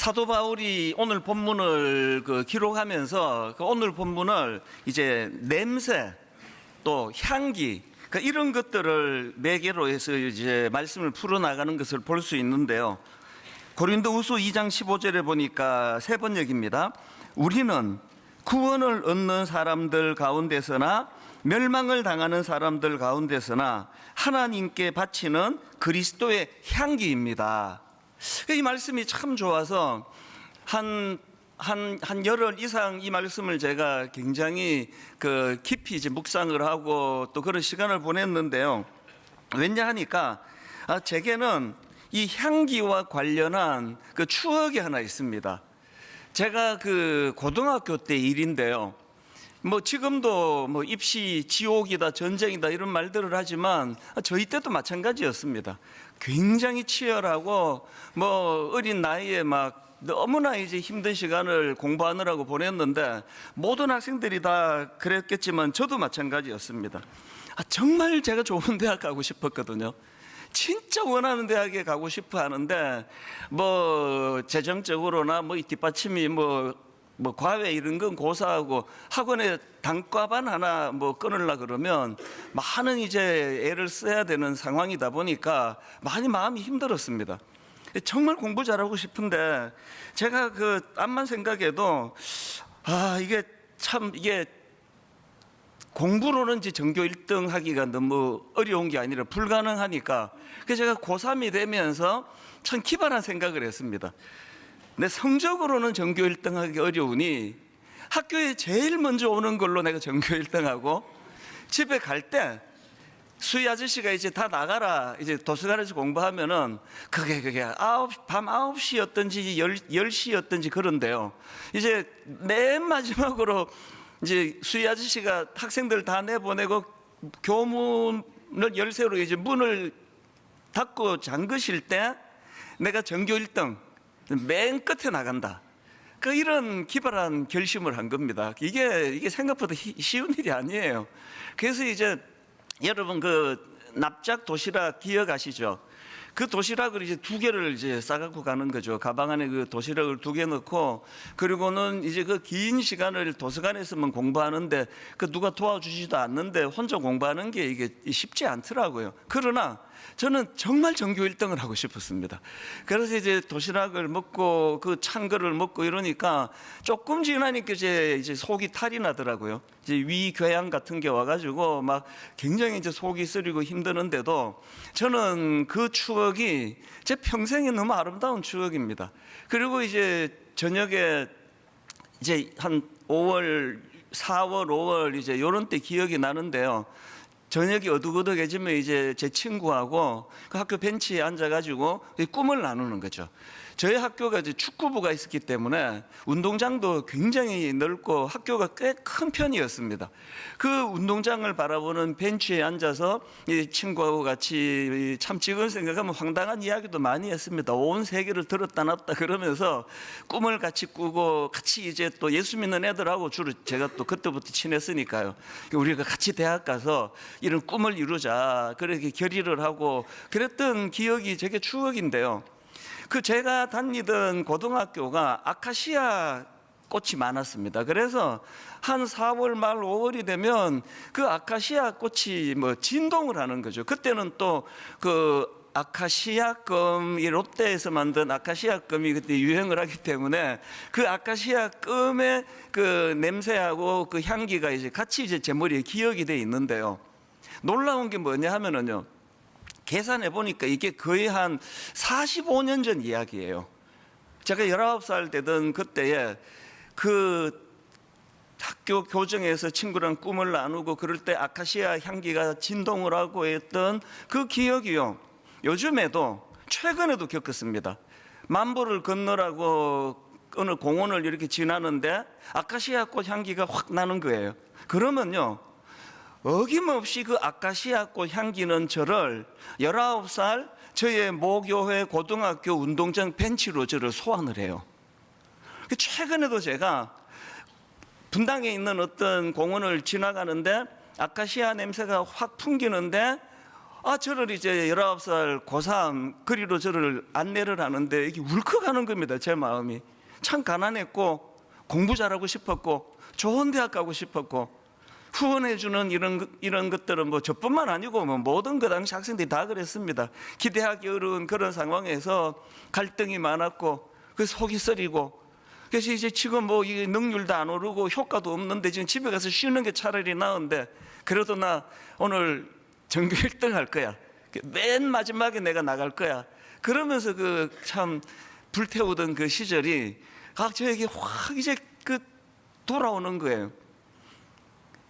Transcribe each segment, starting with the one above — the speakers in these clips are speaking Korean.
사도 바울이 오늘 본문을 기록하면서 오늘 본문을 이제 냄새 또 향기 이런 것들을 매개로 해서 이제 말씀을 풀어나가는 것을 볼 수 있는데요. 고린도후서 2장 15절에 보니까 세 번역입니다. 우리는 구원을 얻는 사람들 가운데서나 멸망을 당하는 사람들 가운데서나 하나님께 바치는 그리스도의 향기입니다. 이 말씀이 참 좋아서 한 열흘 이상 이 말씀을 제가 굉장히 깊이 이제 묵상을 하고 또 그런 시간을 보냈는데요. 왜냐 하니까 제게는 이 향기와 관련한 추억이 하나 있습니다. 제가 고등학교 때 일인데요. 지금도 입시 지옥이다 전쟁이다 이런 말들을 하지만 저희 때도 마찬가지였습니다. 굉장히 치열하고 어린 나이에 너무나 이제 힘든 시간을 공부하느라고 보냈는데 모든 학생들이 다 그랬겠지만 저도 마찬가지였습니다. 정말 제가 좋은 대학 가고 싶었거든요. 진짜 원하는 대학에 가고 싶어 하는데 재정적으로나 이 뒷받침이 과외 이런 건 고사하고 학원에 단과반 하나 끊으려 그러면 많은 이제 애를 써야 되는 상황이다 보니까 많이 마음이 힘들었습니다. 정말 공부 잘하고 싶은데 제가 암만 생각해도 이게 공부로는 이제 전교 1등 하기가 너무 어려운 게 아니라 불가능하니까 그래서 제가 고3이 되면서 참 기발한 생각을 했습니다. 내 성적으로는 전교 1등 하기 어려우니 학교에 제일 먼저 오는 걸로 내가 전교 1등하고 집에 갈 때 수희 아저씨가 이제 다 나가라 이제 도서관에서 공부하면은 그게 밤 9시였든지 10시였든지 그런데요. 이제 맨 마지막으로 이제 수희 아저씨가 학생들 다 내보내고 교문을 열쇠로 이제 문을 닫고 잠그실 때 내가 전교 1등 맨 끝에 나간다. 이런 기발한 결심을 한 겁니다. 이게 생각보다 쉬운 일이 아니에요. 그래서 이제 여러분 납작 도시락 기억하시죠? 그 도시락을 이제 2개를 이제 싸갖고 가는 거죠. 가방 안에 도시락을 2개 넣고 그리고는 이제 긴 시간을 도서관에서만 공부하는데 누가 도와주지도 않는데 혼자 공부하는 게 이게 쉽지 않더라고요. 그러나 저는 정말 전교 1등을 하고 싶었습니다. 그래서 이제 도시락을 먹고 찬 거를 먹고 이러니까 조금 지나니까 이제 속이 탈이 나더라고요. 이제 위궤양 같은 게 와가지고 굉장히 이제 속이 쓰리고 힘드는데도 저는 그 추억이 제 평생에 너무 아름다운 추억입니다. 그리고 이제 저녁에 이제 한 4월, 5월 이제 요런 때 기억이 나는데요. 저녁이 어둑어둑해지면 이제 제 친구하고 학교 벤치에 앉아가지고 꿈을 나누는 거죠. 저희 학교가 이제 축구부가 있었기 때문에 운동장도 굉장히 넓고 학교가 꽤 큰 편이었습니다. 그 운동장을 바라보는 벤치에 앉아서 이 친구하고 같이 참 지금 생각하면 황당한 이야기도 많이 했습니다. 온 세계를 들었다 놨다 그러면서 꿈을 같이 꾸고 같이 이제 또 예수 믿는 애들하고 주로 제가 또 그때부터 친했으니까요. 우리가 같이 대학 가서 이런 꿈을 이루자 그렇게 결의를 하고 그랬던 기억이 되게 추억인데요. 제가 다니던 고등학교가 아카시아 꽃이 많았습니다. 그래서 한 4월 말 5월이 되면 아카시아 꽃이 진동을 하는 거죠. 그때는 또 아카시아 껌, 이 롯데에서 만든 아카시아 껌이 그때 유행을 하기 때문에 아카시아 껌의 냄새하고 향기가 이제 같이 이제 제 머리에 기억이 돼 있는데요. 놀라운 게 뭐냐 하면은요. 계산해 보니까 이게 거의 한 45년 전 이야기예요. 제가 19살 되던 그때에 학교 교정에서 친구랑 꿈을 나누고 그럴 때 아카시아 향기가 진동을 하고 했던 그 기억이요. 요즘에도 최근에도 겪었습니다. 만보를 건너라고 어느 공원을 이렇게 지나는데 아카시아 꽃 향기가 확 나는 거예요. 그러면요. 어김없이 아카시아 꽃 향기는 저를 19살 저의 모교회 고등학교 운동장 벤치로 저를 소환을 해요. 최근에도 제가 분당에 있는 어떤 공원을 지나가는데 아카시아 냄새가 확 풍기는데 저를 이제 19살 고3 그리로 저를 안내를 하는데 이게 울컥하는 겁니다. 제 마음이 참 가난했고 공부 잘하고 싶었고 좋은 대학 가고 싶었고 후원해주는 이런 것들은 뭐 저뿐만 아니고 뭐 모든 그 당시 학생들이 다 그랬습니다. 기대하기 어려운 그런 상황에서 갈등이 많았고 그 속이 쓰리고, 그래서 이제 지금 뭐 이 능률도 안 오르고 효과도 없는데 지금 집에 가서 쉬는 게 차라리 나은데 그래도 나 오늘 전교 1등 할 거야. 맨 마지막에 내가 나갈 거야. 그러면서 그 참 불태우던 그 시절이 저에게 확 이제 그 돌아오는 거예요.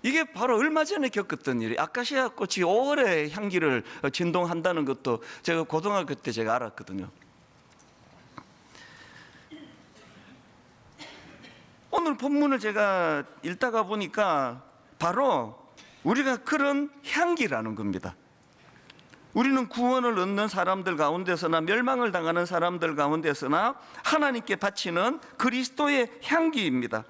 이게 바로 얼마 전에 겪었던 일이, 아카시아 꽃이 5월에 향기를 진동한다는 것도 제가 고등학교 때 제가 알았거든요. 오늘 본문을 제가 읽다가 보니까 바로 우리가 그런 향기라는 겁니다. 우리는 구원을 얻는 사람들 가운데서나 멸망을 당하는 사람들 가운데서나 하나님께 바치는 그리스도의 향기입니다.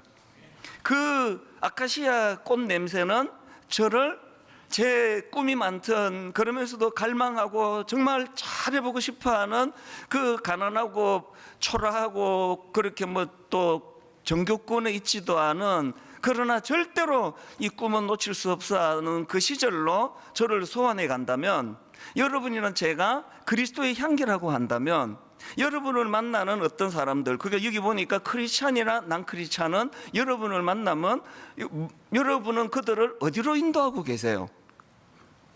그 아카시아 꽃 냄새는 저를 제 꿈이 많던, 그러면서도 갈망하고 정말 잘해보고 싶어하는 그 가난하고 초라하고 그렇게 뭐 또 정교권에 있지도 않은, 그러나 절대로 이 꿈은 놓칠 수 없어 하는 그 시절로 저를 소환해 간다면, 여러분이나 제가 그리스도의 향기라고 한다면 여러분을 만나는 어떤 사람들, 그게 여기 보니까 크리스찬이나 난 크리스찬은 여러분을 만나면 여러분은 그들을 어디로 인도하고 계세요?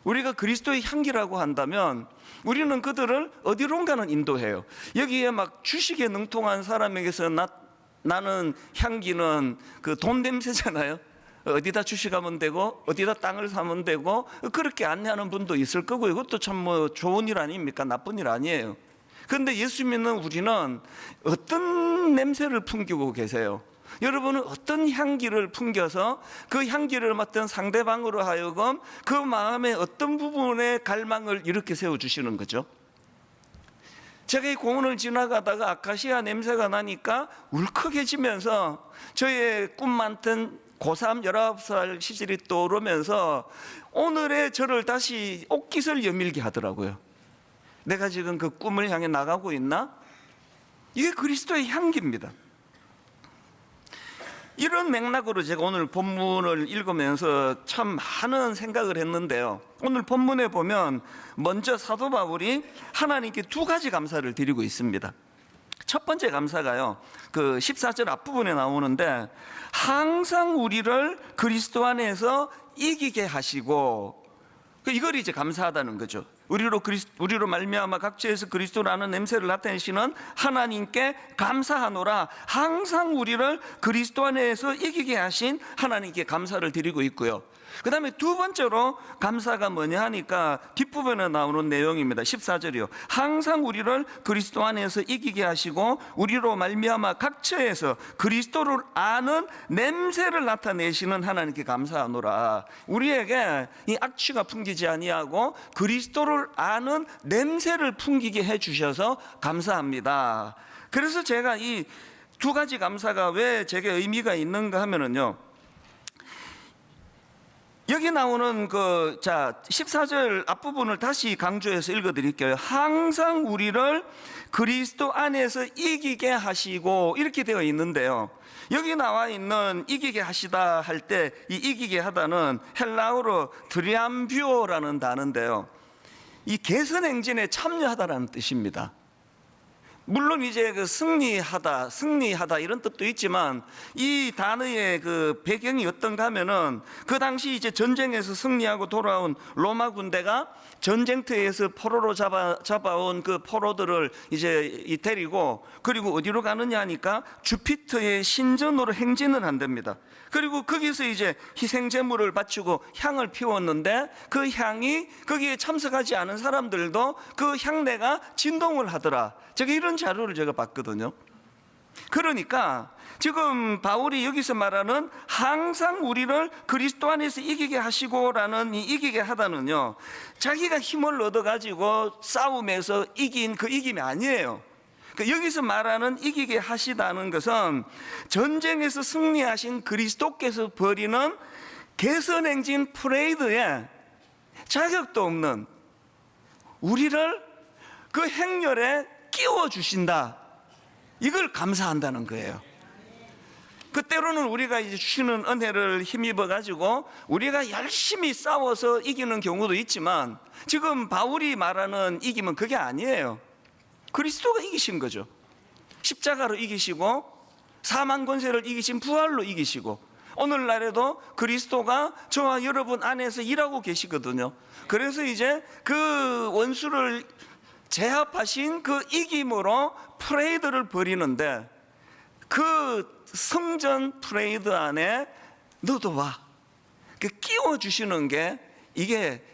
우리가 그리스도의 향기라고 한다면 우리는 그들을 어디론가는 인도해요. 여기에 막 주식에 능통한 사람에게서 나는 향기는 그 돈 냄새잖아요. 어디다 주식하면 되고 어디다 땅을 사면 되고 그렇게 안내하는 분도 있을 거고요. 이것도 참 뭐 좋은 일 아닙니까? 나쁜 일 아니에요. 그런데 예수 믿는 우리는 어떤 냄새를 풍기고 계세요? 여러분은 어떤 향기를 풍겨서 그 향기를 맡은 상대방으로 하여금 그 마음의 어떤 부분에 갈망을 이렇게 세워주시는 거죠? 제가 이 공원을 지나가다가 아카시아 냄새가 나니까 울컥해지면서 저의 꿈 많던 고3 19살 시절이 떠오르면서 오늘의 저를 다시 옷깃을 여밀게 하더라고요. 내가 지금 그 꿈을 향해 나가고 있나? 이게 그리스도의 향기입니다. 이런 맥락으로 제가 오늘 본문을 읽으면서 참 많은 생각을 했는데요. 오늘 본문에 보면 먼저 사도 바울이 하나님께 두 가지 감사를 드리고 있습니다. 첫 번째 감사가요, 그 14절 앞부분에 나오는데, 항상 우리를 그리스도 안에서 이기게 하시고, 이걸 이제 감사하다는 거죠. 우리로 말미암아 각처에서 그리스도라는 냄새를 나타내시는 하나님께 감사하노라. 항상 우리를 그리스도 안에서 이기게 하신 하나님께 감사를 드리고 있고요. 그 다음에 두 번째로 감사가 뭐냐 하니까 뒷부분에 나오는 내용입니다. 14절이요. 항상 우리를 그리스도 안에서 이기게 하시고 우리로 말미암아 각처에서 그리스도를 아는 냄새를 나타내시는 하나님께 감사하노라. 우리에게 이 악취가 풍기지 아니하고 그리스도를 아는 냄새를 풍기게 해주셔서 감사합니다. 그래서 제가 이 두 가지 감사가 왜 제게 의미가 있는가 하면은요, 여기 나오는 14절 앞부분을 다시 강조해서 읽어드릴게요. 항상 우리를 그리스도 안에서 이기게 하시고, 이렇게 되어 있는데요, 여기 나와 있는 이기게 하시다 할 때 이 이기게 하다는 헬라어로 드리암뷰어라는 단어인데요, 이 개선 행진에 참여하다라는 뜻입니다. 물론 이제 그 승리하다 이런 뜻도 있지만, 이 단어의 그 배경이 어떤가 하면은 그 당시 이제 전쟁에서 승리하고 돌아온 로마 군대가 전쟁터에서 포로로 잡아온 그 포로들을 이제 데리고, 그리고 어디로 가느냐 하니까 주피터의 신전으로 행진을 한답니다. 그리고 거기서 이제 희생 제물을 바치고 향을 피웠는데, 그 향이 거기에 참석하지 않은 사람들도 그 향내가 진동을 하더라. 제가 이런 자료를 제가 봤거든요. 그러니까 지금 바울이 여기서 말하는 항상 우리를 그리스도 안에서 이기게 하시고라는 이 이기게 하다는요, 자기가 힘을 얻어가지고 싸움에서 이긴 그 이김이 아니에요. 여기서 말하는 이기게 하시다는 것은 전쟁에서 승리하신 그리스도께서 벌이는 개선행진 프레이드에 자격도 없는, 우리를 그 행렬에 끼워 주신다. 이걸 감사한다는 거예요. 그 때로는 우리가 이제 주시는 은혜를 힘입어 가지고 우리가 열심히 싸워서 이기는 경우도 있지만, 지금 바울이 말하는 이김은 그게 아니에요. 그리스도가 이기신 거죠. 십자가로 이기시고 사망 권세를 이기신 부활로 이기시고, 오늘날에도 그리스도가 저와 여러분 안에서 일하고 계시거든요. 그래서 이제 그 원수를 제압하신 그 이김으로 프레이드를 벌이는데, 그 성전 프레이드 안에 너도 와, 그 끼워주시는 게 이게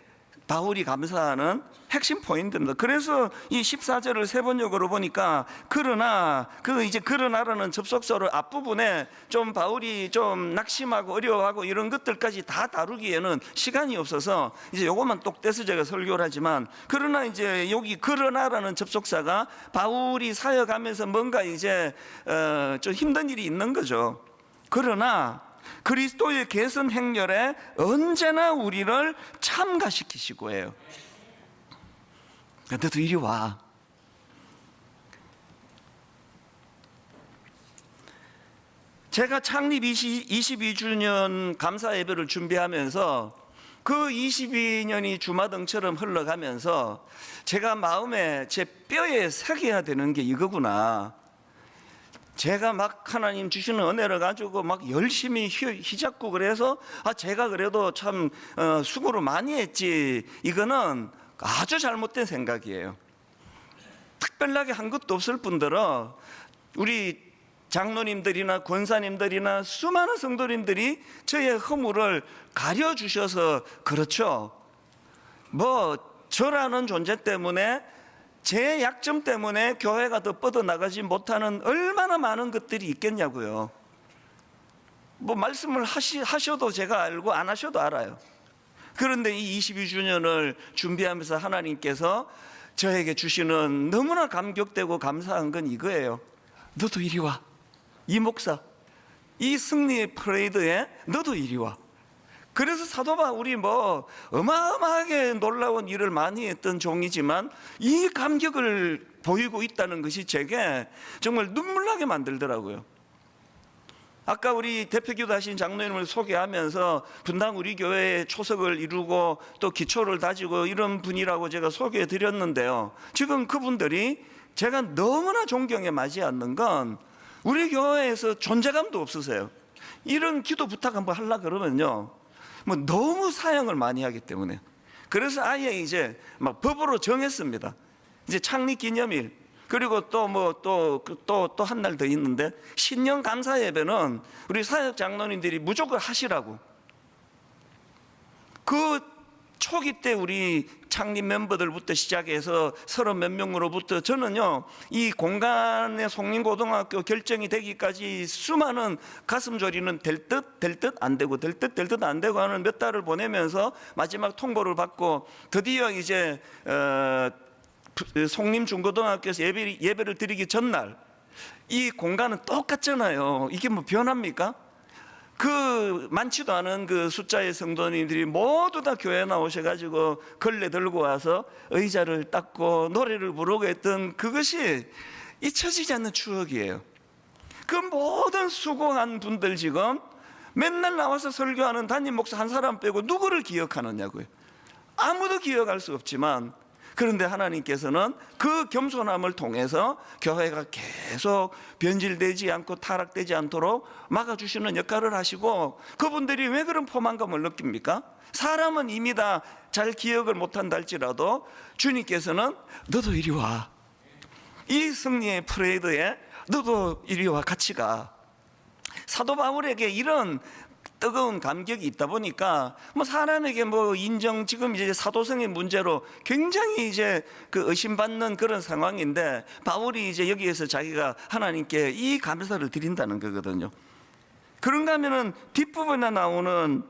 바울이 감사하는 핵심 포인트입니다. 그래서 이 14절을 세 번역으로 보니까 그러나, 그러나라는 접속사로 앞부분에 좀 바울이 좀 낙심하고 어려워하고 이런 것들까지 다 다루기에는 시간이 없어서 이제 요것만 똑 떼서 제가 설교를 하지만, 그러나 이제 여기 그러나라는 접속사가 바울이 사역하면서 뭔가 이제 좀 힘든 일이 있는 거죠. 그러나 그리스도의 개선 행렬에 언제나 우리를 참가시키시고 해요. 너도 이리 와. 제가 창립 22주년 감사 예배를 준비하면서 그 22년이 주마등처럼 흘러가면서 제가 마음에, 제 뼈에 새겨야 되는 게 이거구나. 제가 막 하나님 주시는 은혜를 가지고 막 열심히 휘잡고 그래서 제가 그래도 참 수고를 많이 했지, 이거는 아주 잘못된 생각이에요. 특별하게 한 것도 없을 뿐더러 우리 장로님들이나 권사님들이나 수많은 성도님들이 저의 허물을 가려주셔서 그렇죠. 뭐 저라는 존재 때문에, 제 약점 때문에 교회가 더 뻗어나가지 못하는 얼마나 많은 것들이 있겠냐고요. 뭐 말씀을 하셔도 제가 알고 안 하셔도 알아요. 그런데 이 22주년을 준비하면서 하나님께서 저에게 주시는 너무나 감격되고 감사한 건 이거예요. 너도 이리 와. 이 목사, 이 승리의 프레이드에 너도 이리 와. 그래서 사도 바울이 뭐 어마어마하게 놀라운 일을 많이 했던 종이지만 이 감격을 보이고 있다는 것이 제게 정말 눈물나게 만들더라고요. 아까 우리 대표기도 하신 장로님을 소개하면서 분당 우리 교회에 초석을 이루고 또 기초를 다지고 이런 분이라고 제가 소개해 드렸는데요, 지금 그분들이 제가 너무나 존경에 맞지 않는 건 우리 교회에서 존재감도 없으세요. 이런 기도 부탁 한번 하려고 그러면요, 뭐 너무 사양을 많이 하기 때문에. 그래서 아예 이제 막 법으로 정했습니다. 이제 창립 기념일, 그리고 또 한 날 더 있는데, 신년 감사 예배는 우리 사역 장로님들이 무조건 하시라고. 그 초기 때 우리 창립 멤버들부터 시작해서 30몇 명으로부터 저는요, 이 공간의 송림고등학교 결정이 되기까지 수많은 가슴 졸이는 될 듯 안 되고 될 듯 안 되고 하는 몇 달을 보내면서 마지막 통보를 받고 드디어 이제 송림중고등학교에서 예배를 드리기 전날, 이 공간은 똑같잖아요. 이게 뭐 변합니까? 그 많지도 않은 그 숫자의 성도님들이 모두 다 교회 나오셔가지고 걸레 들고 와서 의자를 닦고 노래를 부르고 했던 그것이 잊혀지지 않는 추억이에요. 그 모든 수고한 분들 지금 맨날 나와서 설교하는 담임 목사 한 사람 빼고 누구를 기억하느냐고요. 아무도 기억할 수 없지만, 그런데 하나님께서는 그 겸손함을 통해서 교회가 계속 변질되지 않고 타락되지 않도록 막아주시는 역할을 하시고, 그분들이 왜 그런 포만감을 느낍니까? 사람은 이미 다 잘 기억을 못한다 할지라도 주님께서는 너도 이리 와. 이 승리의 프레이드에 너도 이리 와, 같이 가. 사도 바울에게 이런 뜨거운 감격이 있다 보니까 뭐 사람에게 뭐 인정, 지금 이제 사도성의 문제로 굉장히 이제 그 의심받는 그런 상황인데, 바울이 이제 여기에서 자기가 하나님께 이 감사를 드린다는 거거든요. 그런가 하면은 뒷부분에 나오는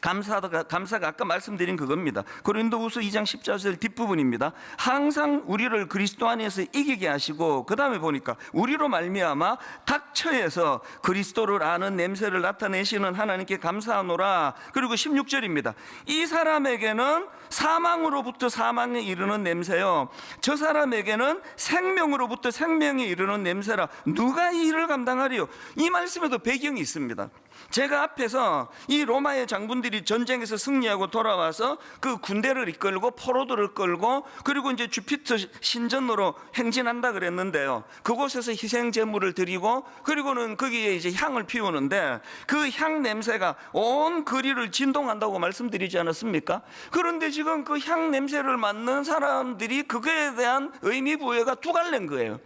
감사가 아까 말씀드린 그겁니다. 고린도후서 2장 14절 뒷부분입니다. 항상 우리를 그리스도 안에서 이기게 하시고, 그 다음에 보니까 우리로 말미암아 닥쳐에서 그리스도를 아는 냄새를 나타내시는 하나님께 감사하노라. 그리고 16절입니다. 이 사람에게는 사망으로부터 사망에 이르는 냄새요, 저 사람에게는 생명으로부터 생명에 이르는 냄새라. 누가 이 일을 감당하리요? 이 말씀에도 배경이 있습니다. 제가 앞에서 이 로마의 장군들이 전쟁에서 승리하고 돌아와서 그 군대를 이끌고 포로들을 끌고, 그리고 이제 주피터 신전으로 행진한다 그랬는데요, 그곳에서 희생 제물을 드리고, 그리고는 거기에 이제 향을 피우는데 그 향 냄새가 온 거리를 진동한다고 말씀드리지 않았습니까? 그런데 지금 그 향 냄새를 맡는 사람들이 그거에 대한 의미 부여가 두 갈래인 거예요.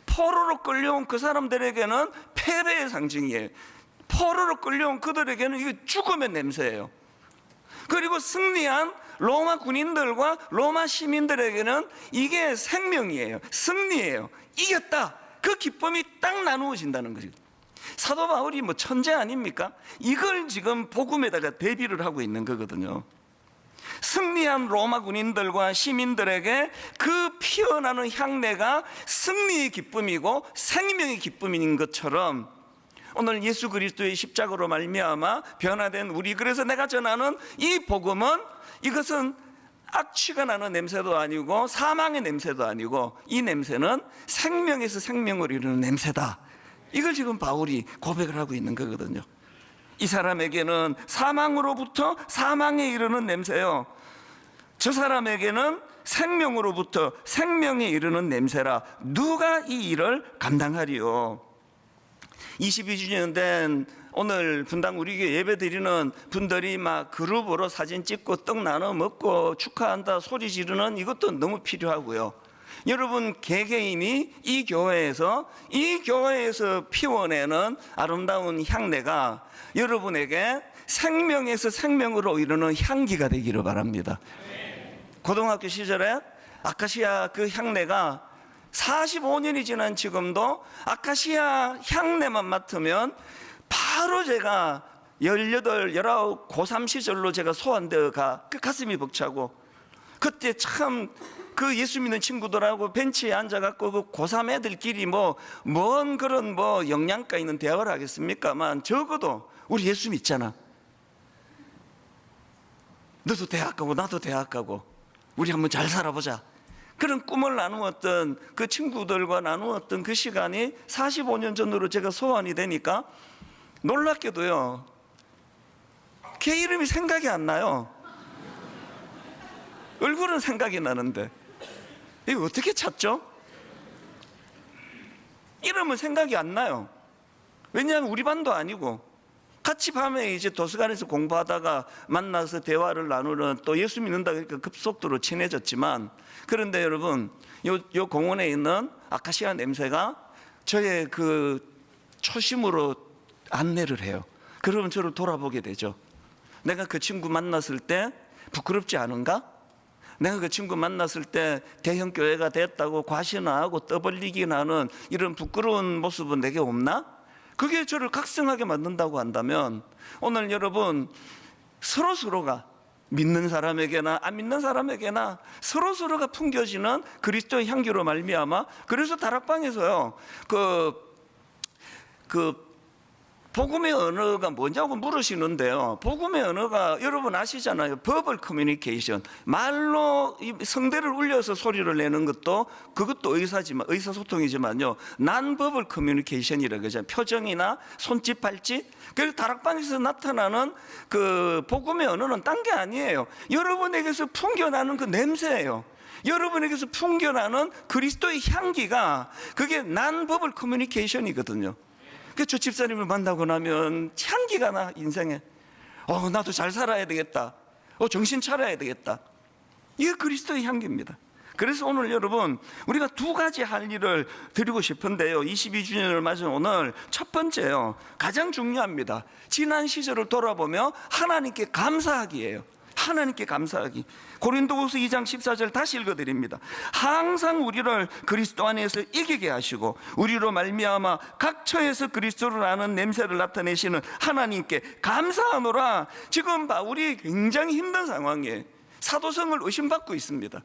포로로 끌려온 그 사람들에게는 패배의 상징이에요. 포로로 끌려온 그들에게는 이게 죽음의 냄새예요. 그리고 승리한 로마 군인들과 로마 시민들에게는 이게 생명이에요. 승리예요. 이겼다. 그 기쁨이 딱 나누어진다는 거죠. 사도 바울이 뭐 천재 아닙니까? 이걸 지금 복음에다가 대비를 하고 있는 거거든요. 승리한 로마 군인들과 시민들에게 그 피어나는 향내가 승리의 기쁨이고 생명의 기쁨인 것처럼, 오늘 예수 그리스도의 십자가로 말미암아 변화된 우리, 그래서 내가 전하는 이 복음은, 이것은 악취가 나는 냄새도 아니고 사망의 냄새도 아니고, 이 냄새는 생명에서 생명을 이루는 냄새다. 이걸 지금 바울이 고백을 하고 있는 거거든요. 이 사람에게는 사망으로부터 사망에 이르는 냄새요, 저 사람에게는 생명으로부터 생명에 이르는 냄새라. 누가 이 일을 감당하리요? 22주년 된 오늘 분당 우리 교회 예배 드리는 분들이 막 그룹으로 사진 찍고 떡 나눠 먹고 축하한다 소리 지르는 이것도 너무 필요하고요. 여러분 개개인이 이 교회에서 피워내는 아름다운 향내가 여러분에게 생명에서 생명으로 이르는 향기가 되기를 바랍니다. 고등학교 시절에 아카시아 그 향내가 45년이 지난 지금도 아카시아 향내만 맡으면 바로 제가 18, 19, 고3 시절로 제가 소환되어 그 가슴이 벅차고, 그때 참 그 예수 믿는 친구들하고 벤치에 앉아갖고 그 고3 애들끼리 뭔 그런 영양가 있는 대화를 하겠습니까만, 적어도 우리 예수 믿잖아, 너도 대학 가고 나도 대학 가고 우리 한번 잘 살아보자, 그런 꿈을 나누었던 그 친구들과 나누었던 그 시간이 45년 전으로 제가 소환이 되니까 놀랍게도요, 걔 이름이 생각이 안 나요. 얼굴은 생각이 나는데 이거 어떻게 찾죠? 이름은 생각이 안 나요. 왜냐하면 우리 반도 아니고 같이 밤에 이제 도서관에서 공부하다가 만나서 대화를 나누는, 또 예수 믿는다 그러니까 급속도로 친해졌지만, 그런데 여러분 요 공원에 있는 아카시아 냄새가 저의 그 초심으로 안내를 해요. 그러면 저를 돌아보게 되죠. 내가 그 친구 만났을 때 부끄럽지 않은가? 내가 그 친구 만났을 때 대형 교회가 됐다고 과시나하고 떠벌리기나 하는 이런 부끄러운 모습은 내게 없나? 그게 저를 각성하게 만든다고 한다면, 오늘 여러분 서로가 믿는 사람에게나 안 믿는 사람에게나 서로가 풍겨지는 그리스도의 향기로 말미암아, 그래서 다락방에서요 그 복음의 언어가 뭐냐고 물으시는데요, 복음의 언어가 여러분 아시잖아요. 버벌 커뮤니케이션, 말로 성대를 울려서 소리를 내는 것도 그것도 의사소통이지만요, 난 버벌 커뮤니케이션이라고 하잖아요. 표정이나 손짓 발짓. 그래서 다락방에서 나타나는 그 복음의 언어는 딴 게 아니에요. 여러분에게서 풍겨나는 그 냄새예요. 여러분에게서 풍겨나는 그리스도의 향기가, 그게 난 버벌 커뮤니케이션이거든요. 저 집사님을 만나고 나면 향기가 나, 인생에. 나도 잘 살아야 되겠다. 정신 차려야 되겠다. 이게 그리스도의 향기입니다. 그래서 오늘 여러분 우리가 두 가지 할 일을 드리고 싶은데요, 22주년을 맞은 오늘 첫 번째요, 가장 중요합니다. 지난 시절을 돌아보며 하나님께 감사하기예요. 하나님께 감사하기. 고린도후서 2장 14절 다시 읽어드립니다. 항상 우리를 그리스도 안에서 이기게 하시고 우리로 말미암아 각 처에서 그리스도를 아는 냄새를 나타내시는 하나님께 감사하노라. 지금 바울이 굉장히 힘든 상황에 사도성을 의심받고 있습니다.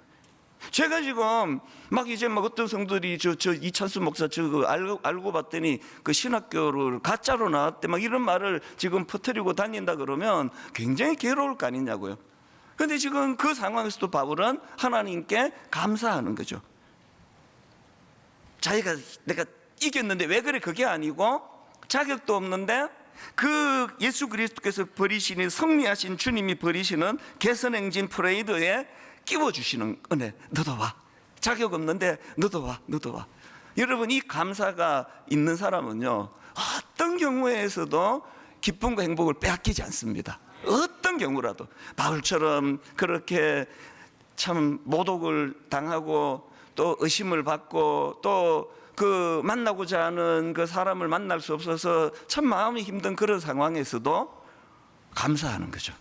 제가 지금 막 이제 막 어떤 성들이 저 이찬수 목사 저거 알고 봤더니 그 신학교를 가짜로 나왔대 막 이런 말을 지금 퍼뜨리고 다닌다 그러면 굉장히 괴로울 거 아니냐고요. 그런데 지금 그 상황에서도 바울은 하나님께 감사하는 거죠. 자기가 내가 이겼는데 왜 그래? 그게 아니고 자격도 없는데 그 예수 그리스도께서 버리시는 승리하신 주님이 버리시는 개선행진 프레이드에 끼워주시는 은혜. 너도 와. 자격 없는데 너도 와. 너도 와. 여러분, 이 감사가 있는 사람은요 어떤 경우에서도 기쁨과 행복을 빼앗기지 않습니다. 어떤 경우라도. 바울처럼 그렇게 참 모독을 당하고 또 의심을 받고 또 그 만나고자 하는 그 사람을 만날 수 없어서 참 마음이 힘든 그런 상황에서도 감사하는 거죠.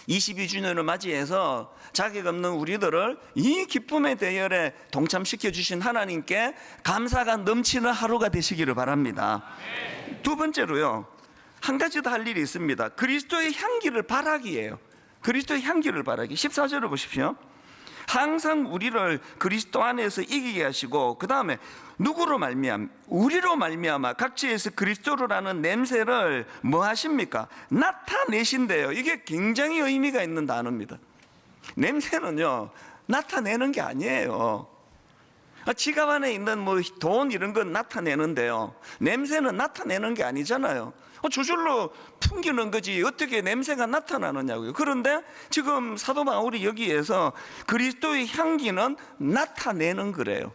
22주년을 맞이해서 자격 없는 우리들을 이 기쁨의 대열에 동참시켜 주신 하나님께 감사가 넘치는 하루가 되시기를 바랍니다. 두 번째로요, 한 가지 더 할 일이 있습니다. 그리스도의 향기를 바라기예요. 그리스도의 향기를 바라기. 14절을 보십시오. 항상 우리를 그리스도 안에서 이기게 하시고 그 다음에 누구로 말미암아? 우리로 말미암아 각지에서 그리스도를 아는 냄새를 뭐 하십니까? 나타내신대요. 이게 굉장히 의미가 있는 단어입니다. 냄새는요 나타내는 게 아니에요. 지갑 안에 있는 뭐 돈 이런 건 나타내는데요, 냄새는 나타내는 게 아니잖아요. 저절로 풍기는 거지 어떻게 냄새가 나타나느냐고요. 그런데 지금 사도 바울이 여기에서 그리스도의 향기는 나타내는 거래요.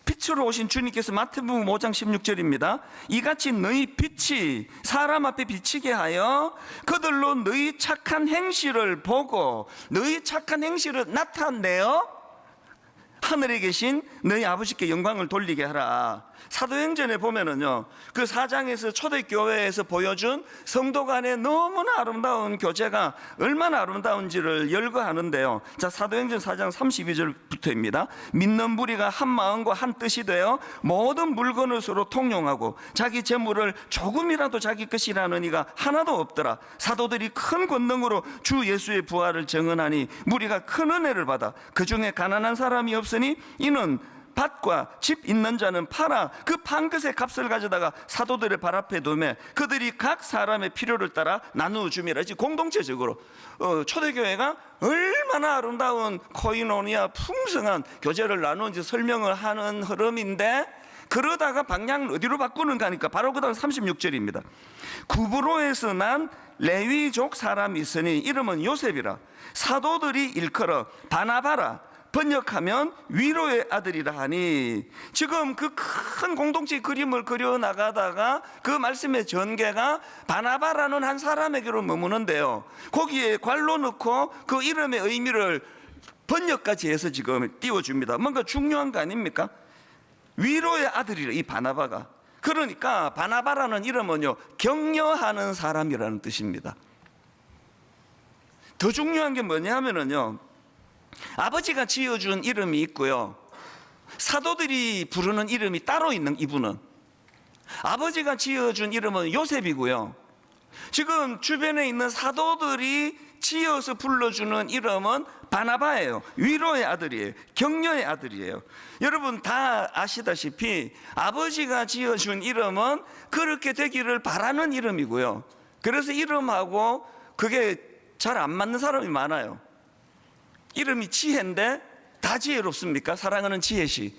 빛으로 오신 주님께서 마태복음 5장 16절입니다. 이같이 너희 빛이 사람 앞에 비치게 하여 그들로 너희 착한 행실을 보고 너희 착한 행실을 나타내어 하늘에 계신 너희 아버지께 영광을 돌리게 하라. 사도행전에 보면은요 그 4장에서 초대교회에서 보여준 성도 간의 너무나 아름다운 교제가 얼마나 아름다운지를 열거하는데요. 자, 사도행전 4장 32절부터입니다. 믿는 무리가 한 마음과 한 뜻이 되어 모든 물건을 서로 통용하고 자기 재물을 조금이라도 자기 것이라는 이가 하나도 없더라. 사도들이 큰 권능으로 주 예수의 부활을 증언하니 무리가 큰 은혜를 받아 그 중에 가난한 사람이 없으니 이는 밭과 집 있는 자는 팔아 그 판 것의 값을 가져다가 사도들의 발 앞에 두매 그들이 각 사람의 필요를 따라 나누어 줌이라. 공동체적으로 초대교회가 얼마나 아름다운 코이노니아 풍성한 교제를 나누는지 설명을 하는 흐름인데, 그러다가 방향을 어디로 바꾸는가 하니까 바로 그 다음 36절입니다. 구브로에서 난 레위족 사람이 있으니 이름은 요셉이라. 사도들이 일컬어 바나바라, 번역하면 위로의 아들이라 하니. 지금 그 큰 공동체의 그림을 그려나가다가 그 말씀의 전개가 바나바라는 한 사람에게로 머무는데요, 거기에 괄로 넣고 그 이름의 의미를 번역까지 해서 지금 띄워줍니다. 뭔가 중요한 거 아닙니까? 위로의 아들이라, 이 바나바가. 그러니까 바나바라는 이름은요 격려하는 사람이라는 뜻입니다. 더 중요한 게 뭐냐 하면은요, 아버지가 지어준 이름이 있고요, 사도들이 부르는 이름이 따로 있는 이분은 아버지가 지어준 이름은 요셉이고요, 지금 주변에 있는 사도들이 지어서 불러주는 이름은 바나바예요. 위로의 아들이에요. 격려의 아들이에요. 여러분 다 아시다시피 아버지가 지어준 이름은 그렇게 되기를 바라는 이름이고요, 그래서 이름하고 그게 잘 안 맞는 사람이 많아요. 이름이 지혜인데 다 지혜롭습니까? 사랑하는 지혜씨.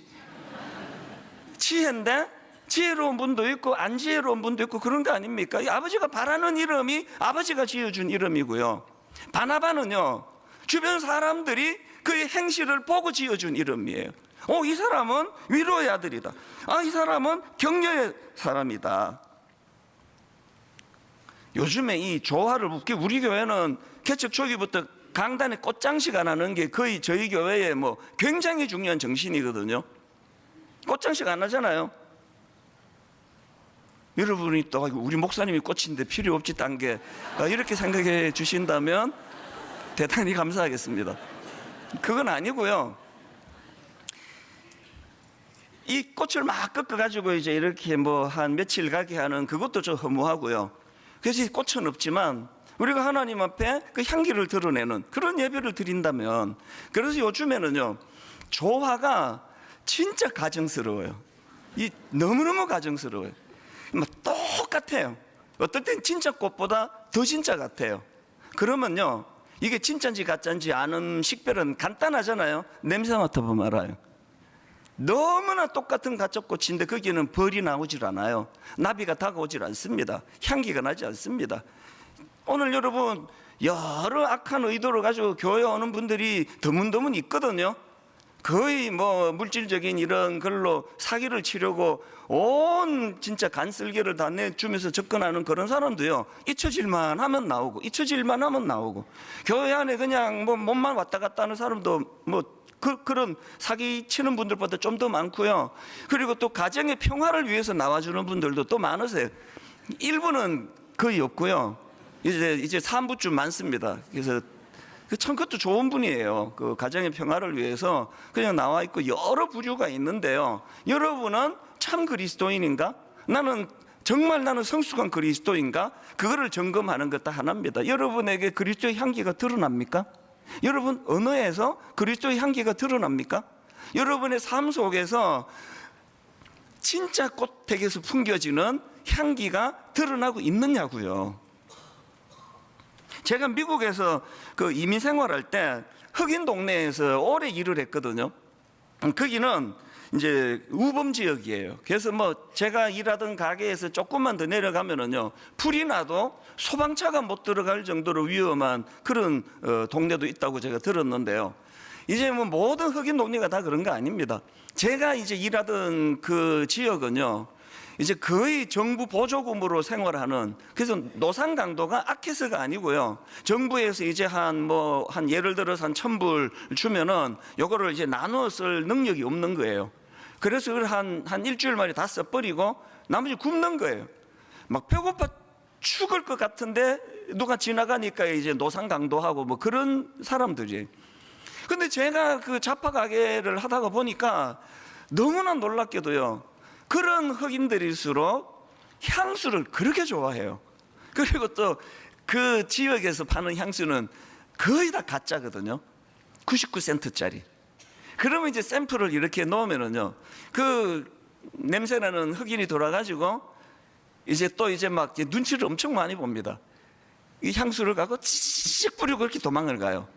지혜인데 지혜로운 분도 있고 안 지혜로운 분도 있고 그런 거 아닙니까? 아버지가 바라는 이름이 아버지가 지어준 이름이고요, 바나바는요 주변 사람들이 그의 행실을 보고 지어준 이름이에요. 이 사람은 위로의 아들이다. 이 사람은 격려의 사람이다. 요즘에 이 조화를 우리 교회는 개척 초기부터 강단에 꽃장식 안 하는 게 거의 저희 교회의 뭐 굉장히 중요한 정신이거든요. 꽃장식 안 하잖아요. 여러분이 또 우리 목사님이 꽃인데 필요 없지 딴 게 이렇게 생각해 주신다면 대단히 감사하겠습니다. 그건 아니고요. 이 꽃을 막 꺾어가지고 이제 이렇게 뭐 한 며칠 가게 하는 그것도 좀 허무하고요. 그래서 이 꽃은 없지만 우리가 하나님 앞에 그 향기를 드러내는 그런 예배를 드린다면, 그래서 요즘에는요 조화가 진짜 가정스러워요. 이 너무너무 가정스러워요. 막 똑같아요. 어떨 땐 진짜 꽃보다 더 진짜 같아요. 그러면요 이게 진짜인지 가짜인지 아는 식별은 간단하잖아요. 냄새 맡아보면 알아요. 너무나 똑같은 가짜꽃인데 거기는 벌이 나오질 않아요. 나비가 다가오질 않습니다. 향기가 나지 않습니다. 오늘 여러분 여러 악한 의도를 가지고 교회 오는 분들이 드문드문 있거든요. 거의 뭐 물질적인 이런 걸로 사기를 치려고 온 진짜 간슬개를 다 내주면서 접근하는 그런 사람도요 잊혀질만 하면 나오고 잊혀질만 하면 나오고, 교회 안에 그냥 뭐 몸만 왔다 갔다 하는 사람도 뭐 그런 사기 치는 분들보다 좀 더 많고요. 그리고 또 가정의 평화를 위해서 나와주는 분들도 또 많으세요. 일부는 거의 없고요. 이제 3부쯤 많습니다. 그래서 참 그것도 좋은 분이에요. 그 가정의 평화를 위해서 그냥 나와 있고 여러 부류가 있는데요. 여러분은 참 그리스도인인가? 정말 나는 성숙한 그리스도인가? 그거를 점검하는 것 다 하나입니다. 여러분에게 그리스도의 향기가 드러납니까? 여러분 언어에서 그리스도의 향기가 드러납니까? 여러분의 삶 속에서 진짜 꽃택에서 풍겨지는 향기가 드러나고 있느냐고요. 제가 미국에서 그 이민 생활할 때 흑인 동네에서 오래 일을 했거든요. 거기는 이제 우범 지역이에요. 그래서 뭐 제가 일하던 가게에서 조금만 더 내려가면은요 불이 나도 소방차가 못 들어갈 정도로 위험한 그런 동네도 있다고 제가 들었는데요. 이제 뭐 모든 흑인 동네가 다 그런 거 아닙니다. 제가 이제 일하던 그 지역은요 이제 거의 정부 보조금으로 생활하는, 그래서 노상 강도가 아키스가 아니고요. 정부에서 이제 한 예를 들어서 한 1,000불 주면은 요거를 이제 나누어 쓸 능력이 없는 거예요. 그래서 그걸 한 일주일 만에 다 써버리고 나머지 굶는 거예요. 막 배고파 죽을 것 같은데 누가 지나가니까 이제 노상 강도하고 뭐 그런 사람들이에요. 근데 제가 그 잡화 가게를 하다가 보니까 너무나 놀랍게도요 그런 흑인들일수록 향수를 그렇게 좋아해요. 그리고 또 그 지역에서 파는 향수는 거의 다 가짜거든요. 99센트짜리. 그러면 이제 샘플을 이렇게 놓으면은요 그 냄새나는 흑인이 돌아가지고 이제 또 이제 막 눈치를 엄청 많이 봅니다. 이 향수를 갖고 씩 뿌리고 그렇게 도망을 가요.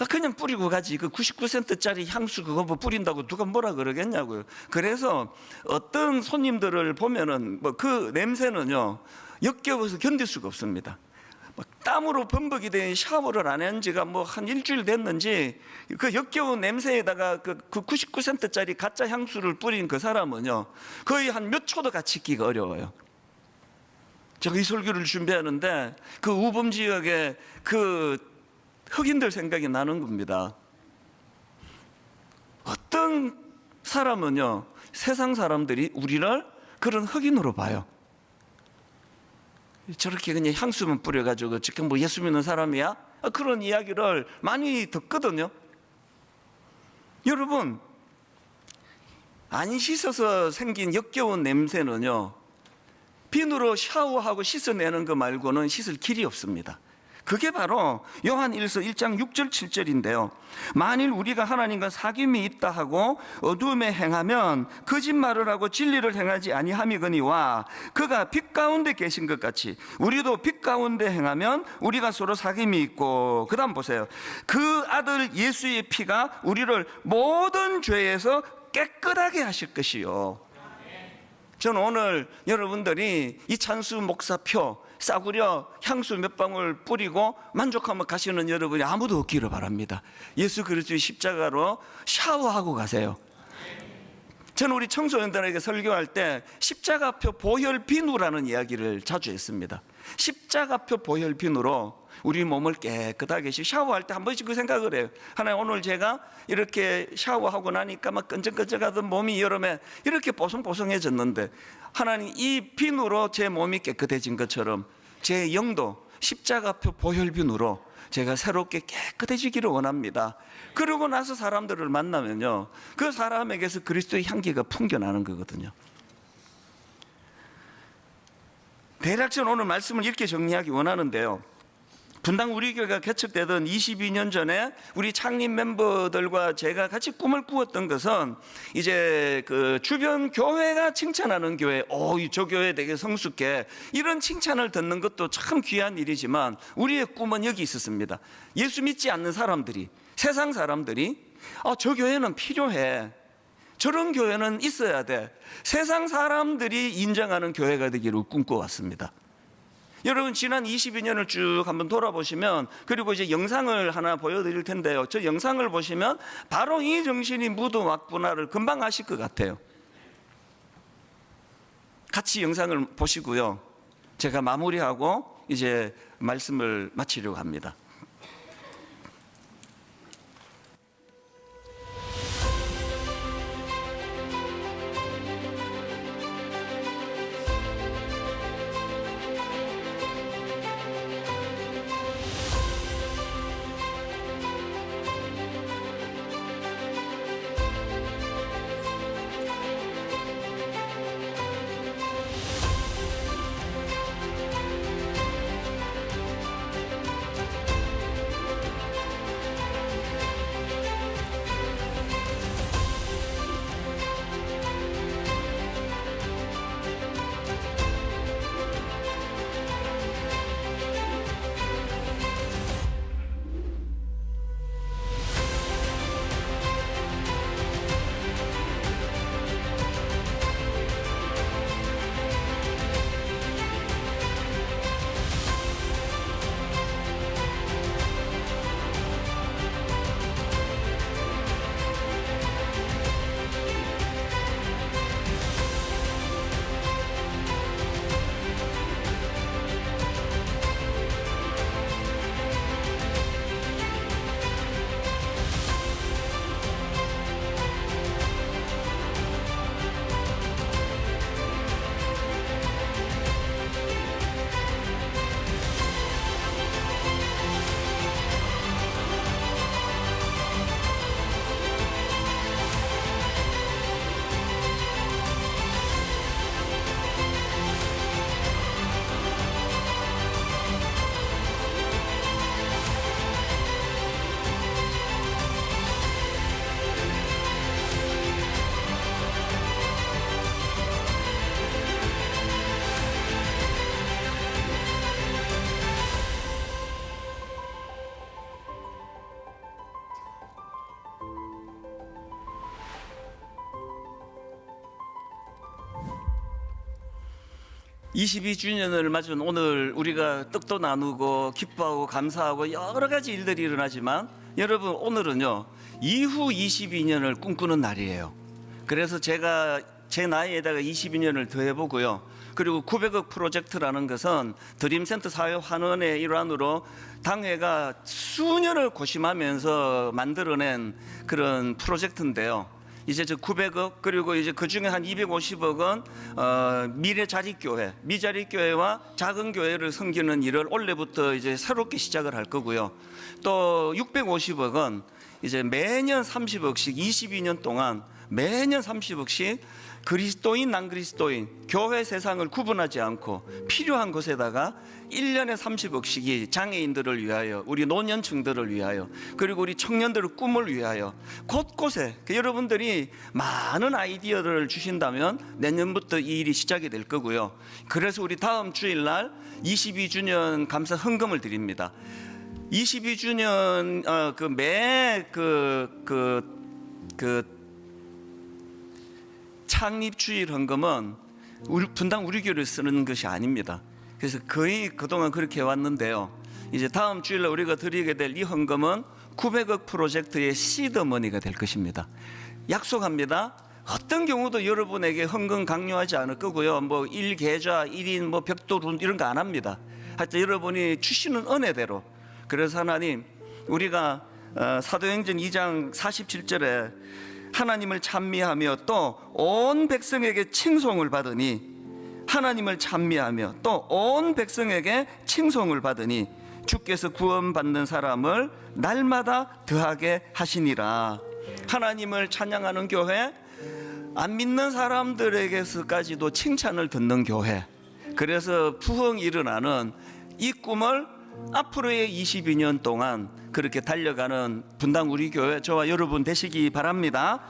그냥 뿌리고 가지. 그 99센트짜리 향수 그거 뭐 뿌린다고 누가 뭐라 그러겠냐고요. 그래서 어떤 손님들을 보면은 뭐 그 냄새는요 역겨워서 견딜 수가 없습니다. 땀으로 범벅이 된 샤워를 안 한 지가 뭐 한 일주일 됐는지 그 역겨운 냄새에다가 그 99센트짜리 가짜 향수를 뿌린 그 사람은요 거의 한 몇 초도 같이 있기가 어려워요. 제가 이 설교를 준비하는데 그 우범 지역에 그 흑인들 생각이 나는 겁니다. 어떤 사람은요 세상 사람들이 우리를 그런 흑인으로 봐요. 저렇게 그냥 향수만 뿌려가지고 지금 뭐 예수 믿는 사람이야? 그런 이야기를 많이 듣거든요. 여러분 안 씻어서 생긴 역겨운 냄새는요 비누로 샤워하고 씻어내는 거 말고는 씻을 길이 없습니다. 그게 바로 요한일서 1장 6절 7절인데요 만일 우리가 하나님과 사귐이 있다 하고 어두움에 행하면 거짓말을 하고 진리를 행하지 아니함이거니와 그가 빛 가운데 계신 것 같이 우리도 빛 가운데 행하면 우리가 서로 사귐이 있고, 그 다음 보세요. 그 아들 예수의 피가 우리를 모든 죄에서 깨끗하게 하실 것이요. 저는 오늘 여러분들이 이 찬수 목사표 싸구려 향수 몇 방울 뿌리고 만족하며 가시는 여러분이 아무도 없기를 바랍니다. 예수 그리스도의 십자가로 샤워하고 가세요. 저는 우리 청소년들에게 설교할 때 십자가표 보혈 비누라는 이야기를 자주 했습니다. 십자가표 보혈 비누로 우리 몸을 깨끗하게 샤워할 때 한 번씩 그 생각을 해요. 하나님, 오늘 제가 이렇게 샤워하고 나니까 막 끈적끈적하던 몸이 여름에 이렇게 뽀송뽀송해졌는데, 하나님, 이 비누로 제 몸이 깨끗해진 것처럼 제 영도 십자가표 보혈비누로 제가 새롭게 깨끗해지기를 원합니다. 그러고 나서 사람들을 만나면요, 그 사람에게서 그리스도의 향기가 풍겨나는 거거든요. 대략적으로 오늘 말씀을 이렇게 정리하기 원하는데요, 분당 우리 교회가 개척되던 22년 전에 우리 창립 멤버들과 제가 같이 꿈을 꾸었던 것은, 이제 그 주변 교회가 칭찬하는 교회, 저 교회 되게 성숙해, 이런 칭찬을 듣는 것도 참 귀한 일이지만 우리의 꿈은 여기 있었습니다. 예수 믿지 않는 사람들이, 세상 사람들이 저 교회는 필요해, 저런 교회는 있어야 돼, 세상 사람들이 인정하는 교회가 되기를 꿈꿔왔습니다. 여러분, 지난 22년을 쭉 한번 돌아보시면, 그리고 이제 영상을 하나 보여드릴 텐데요, 저 영상을 보시면 바로 이 정신이 묻어왔구나를 금방 아실 것 같아요. 같이 영상을 보시고요, 제가 마무리하고 이제 말씀을 마치려고 합니다. (22주년을) 맞은 오늘 우리가 떡도 나누고 기뻐하고 감사하고 여러 가지 일들이 일어나지만, 여러분, 오늘은요 이후 22년을 꿈꾸는 날이에요. 그래서 제가 제 나이에다가 22년을 더해보고요, 그리고 900억 프로젝트라는 것은 드림센터 사회환원의 일환으로 당회가 수년을 고심하면서 만들어낸 그런 프로젝트인데요, 이제 저 900억, 그리고 이제 그 중에 한 250억은 미래자립교회, 미자립교회와 작은 교회를 섬기는 일을 올해부터 이제 새롭게 시작을 할 거고요. 또 650억은 이제 매년 30억씩 22년 동안 매년 30억씩 그리스도인, 난그리스도인, 교회 세상을 구분하지 않고 필요한 곳에다가 1년에 30억씩이 장애인들을 위하여, 우리 노년층들을 위하여, 그리고 우리 청년들의 꿈을 위하여 곳곳에 여러분들이 많은 아이디어를 주신다면 내년부터 이 일이 시작이 될 거고요. 그래서 우리 다음 주일날 22주년 감사 헌금을 드립니다. 22주년 창립주일 헌금은 우리 분당 우리 교회를 쓰는 것이 아닙니다. 그래서 거의 그동안 그렇게 해왔는데요, 이제 다음 주일날 우리가 드리게 될 이 헌금은 900억 프로젝트의 시드머니가 될 것입니다. 약속합니다. 어떤 경우도 여러분에게 헌금 강요하지 않을 거고요, 뭐 1계좌 1인 뭐 벽돌 이런 거 안 합니다. 하여튼 여러분이 주시는 은혜대로 그래서 하나님, 우리가 사도행전 2장 47절에 하나님을 찬미하며 또 온 백성에게 칭송을 받으니, 하나님을 찬미하며 또 온 백성에게 칭송을 받으니 주께서 구원받는 사람을 날마다 더하게 하시니라. 하나님을 찬양하는 교회, 안 믿는 사람들에게서까지도 칭찬을 듣는 교회, 그래서 부흥이 일어나는 이 꿈을 앞으로의 22년 동안 그렇게 달려가는 분당 우리 교회 저와 여러분 되시기 바랍니다.